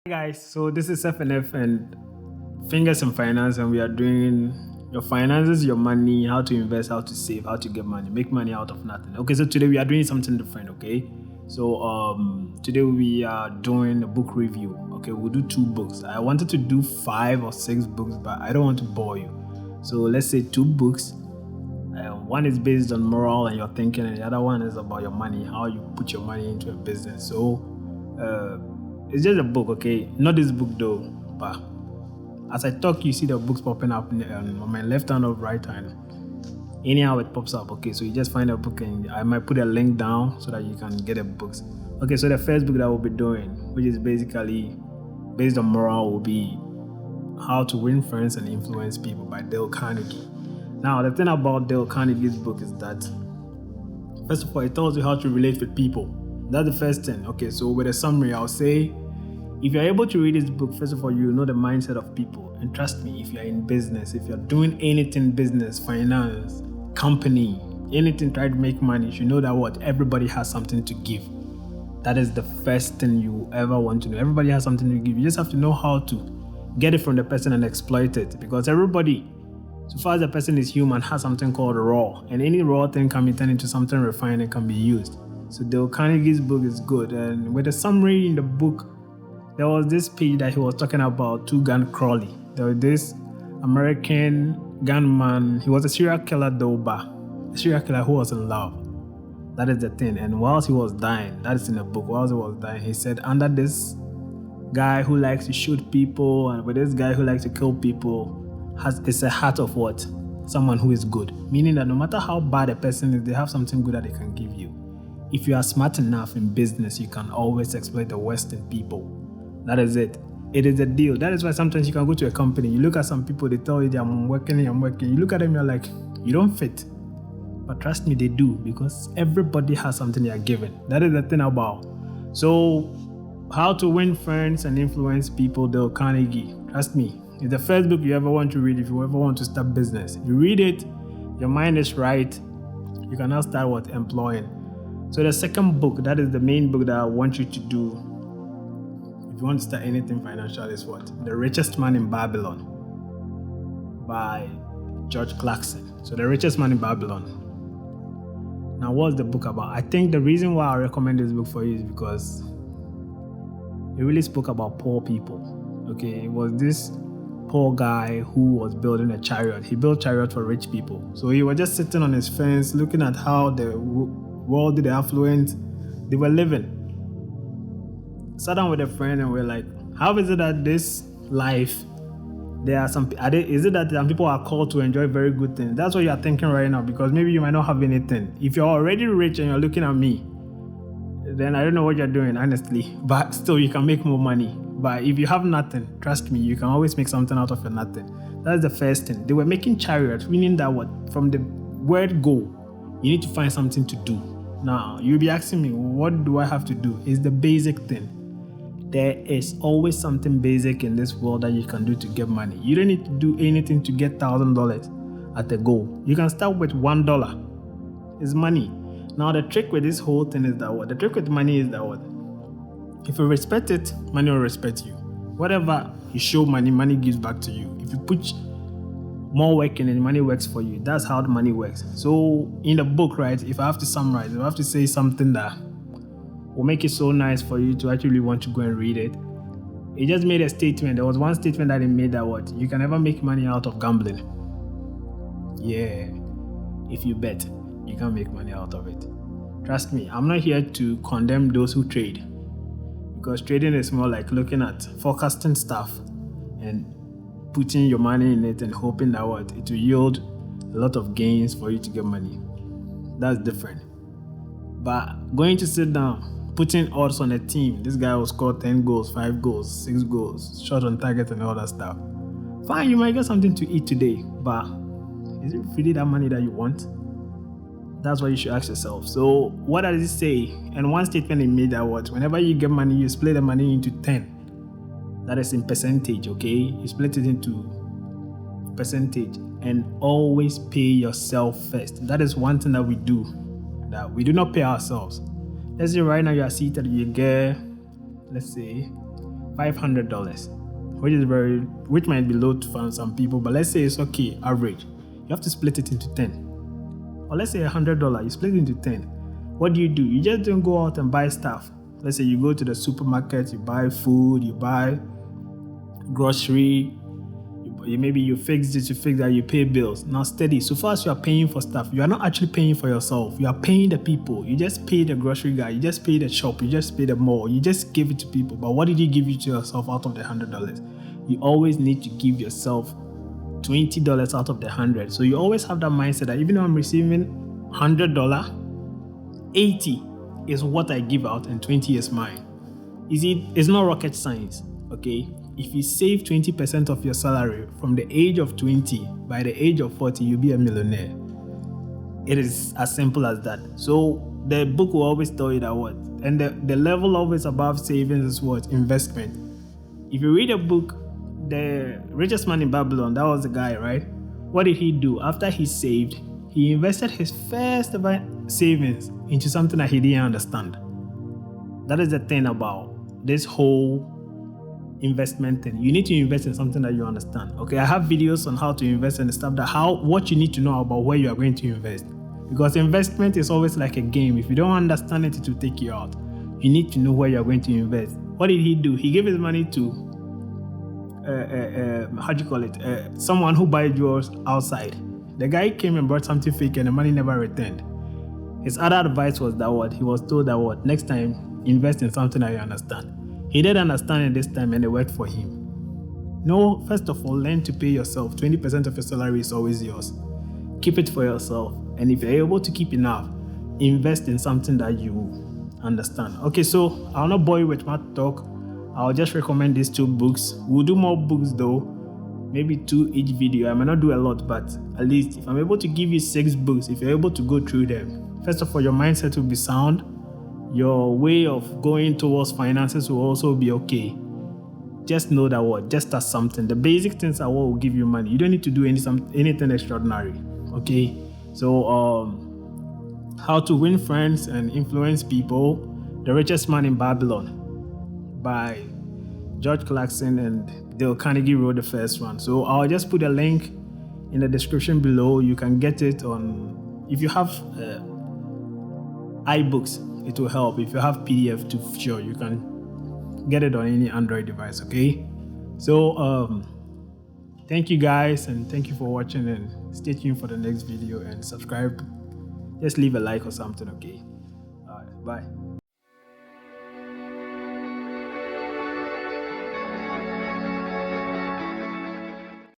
Guys, so this is FNF and Fingers in Finance, and we are doing your finances, your money, how to invest, how to save, how to get money, make money out of nothing. Okay, so today we are doing something different. Okay, so today we are doing a book review. Okay, we'll do two books. I wanted to do 5 or 6 books, but I don't want to bore you. So let's say two books. One is based on moral and your thinking, and the other one is about your money, how you put your money into a business. So it's just a book, okay? Not this book though, but as I talk, you see the books popping up on my left hand or right hand. Anyhow, it pops up, okay? So you just find a book, and I might put a link down so that you can get the books. Okay, so the first book that we'll be doing, which is basically based on moral, will be How to Win Friends and Influence People by Dale Carnegie. Now, the thing about Dale Carnegie's book is that, first of all, it tells you how to relate with people. That's the first thing. Okay, so with a summary, I'll say, if you're able to read this book, first of all, you know the mindset of people. And trust me, if you're in business, if you're doing anything business, finance, company, anything, try to make money, you know that what? Everybody has something to give. That is the first thing you ever want to know. Everybody has something to give. You just have to know how to get it from the person and exploit it. Because everybody, so far as the person is human, has something called raw. And any raw thing can be turned into something refined and can be used. So Dale Carnegie's book is good. And with a summary in the book, there was this page that he was talking about two-gun Crowley. There was this American gunman. He was a serial killer though, but a serial killer who was in love. That is the thing. And whilst he was dying, that is in the book, whilst he was dying, he said, under this guy who likes to shoot people and with this guy who likes to kill people, it's a heart of what? Someone who is good. Meaning that no matter how bad a person is, they have something good that they can give you. If you are smart enough in business, you can always exploit the worst in people. That is it. It is a deal. That is why sometimes you can go to a company, you look at some people, they tell you, I'm working. You look at them, you're like, you don't fit. But trust me, they do, because everybody has something they are given. That is the thing about. So, How to Win Friends and Influence People, Dale Carnegie. Trust me, it's the first book you ever want to read if you ever want to start business. You read it, your mind is right, you can now start employing. So the second book, that is the main book that I want you to do if you want to start anything financial, is what? The Richest Man in Babylon by George Clarkson. So The Richest Man in Babylon. Now, what's the book about? I think the reason why I recommend this book for you is because it really spoke about poor people. Okay, it was this poor guy who was building a chariot. He built chariot for rich people. So he was just sitting on his fence looking at how the wealthy, the affluent, they were living. Sat down with a friend and we're like, how is it that this life, is it that some people are called to enjoy very good things? That's what you are thinking right now, because maybe you might not have anything. If you're already rich and you're looking at me, then I don't know what you're doing, honestly. But still, you can make more money. But if you have nothing, trust me, you can always make something out of your nothing. That's the first thing. They were making chariots, meaning that what? From the word go, you need to find something to do. Now, you'll be asking me, what do I have to do? It's the basic thing. There is always something basic in this world that you can do to get money. You don't need to do anything to get $1,000 at a go. You can start with $1. It's money. Now, the trick with this whole thing is that what? The trick with money is that what? If you respect it, money will respect you. Whatever you show money, money gives back to you. If you put more work in it, money works for you. That's how the money works. So in the book, right, if I have to summarize, if I have to say something that will make it so nice for you to actually want to go and read it, it just made a statement. There was one statement that it made that what? You can never make money out of gambling. Yeah. If you bet, you can't make money out of it. Trust me, I'm not here to condemn those who trade, because trading is more like looking at forecasting stuff and putting your money in it and hoping that what? It will yield a lot of gains for you to get money. That's different. But going to sit down, putting odds on a team, this guy will score 10 goals, 5 goals, 6 goals, shot on target and all that stuff. Fine, you might get something to eat today, but is it really that money that you want? That's what you should ask yourself. So what does it say? And one statement it made that what? Whenever you get money, you split the money into 10. That is in percentage, okay? You split it into percentage and always pay yourself first. That is one thing that we do, that we do not pay ourselves. Let's say right now you are seated, you get, let's say, $500, which might be low for some people, but let's say it's okay, average. You have to split it into 10. Or let's say $100, you split it into 10. What do? You just don't go out and buy stuff. Let's say you go to the supermarket, you buy food, you buy grocery, maybe you fix this, you fix that, you pay bills. Now steady. So far as you are paying for stuff, you are not actually paying for yourself. You are paying the people. You just pay the grocery guy, you just pay the shop, you just pay the mall, you just give it to people. But what did you give you to yourself out of the $100? You always need to give yourself $20 out of the 100. So you always have that mindset that even though I'm receiving $100, 80 is what I give out and 20 is mine. It's not rocket science, okay? If you save 20% of your salary from the age of 20, by the age of 40, you'll be a millionaire. It is as simple as that. So the book will always tell you that what? And the level always above savings is what? Investment. If you read a book, The Richest Man in Babylon, that was the guy, right? What did he do? After he saved, he invested his first ever savings into something that he didn't understand. That is the thing about this whole investment thing. You need to invest in something that you understand. Okay, I have videos on how to invest and stuff, what you need to know about where you are going to invest. Because investment is always like a game. If you don't understand it, it will take you out. You need to know where you are going to invest. What did he do? He gave his money to someone who buys jewels outside. The guy came and brought something fake and the money never returned. His other advice was that what? He was told that what? Next time, invest in something that you understand. He did understand it this time and it worked for him. No, first of all, learn to pay yourself. 20% of your salary is always yours. Keep it for yourself. And if you're able to keep enough, invest in something that you understand. Okay, so I'll not bore you with my talk. I'll just recommend these 2 books. We'll do more books though. Maybe 2 each video. I may not do a lot, but at least if I'm able to give you 6 books, if you're able to go through them, first of all, your mindset will be sound. Your way of going towards finances will also be okay. Just know that what? Just as something. The basic things are what will give you money. You don't need to do anything extraordinary. Okay? So, How to Win Friends and Influence People, The Richest Man in Babylon by George Clarkson and Dale Carnegie wrote the first one. So I'll just put a link in the description below. You can get it on, if you have iBooks, it will help. If you have PDF too, sure, you can get it on any Android device, okay? So thank you guys, and thank you for watching, and stay tuned for the next video and subscribe. Just leave a like or something, okay? All right, bye.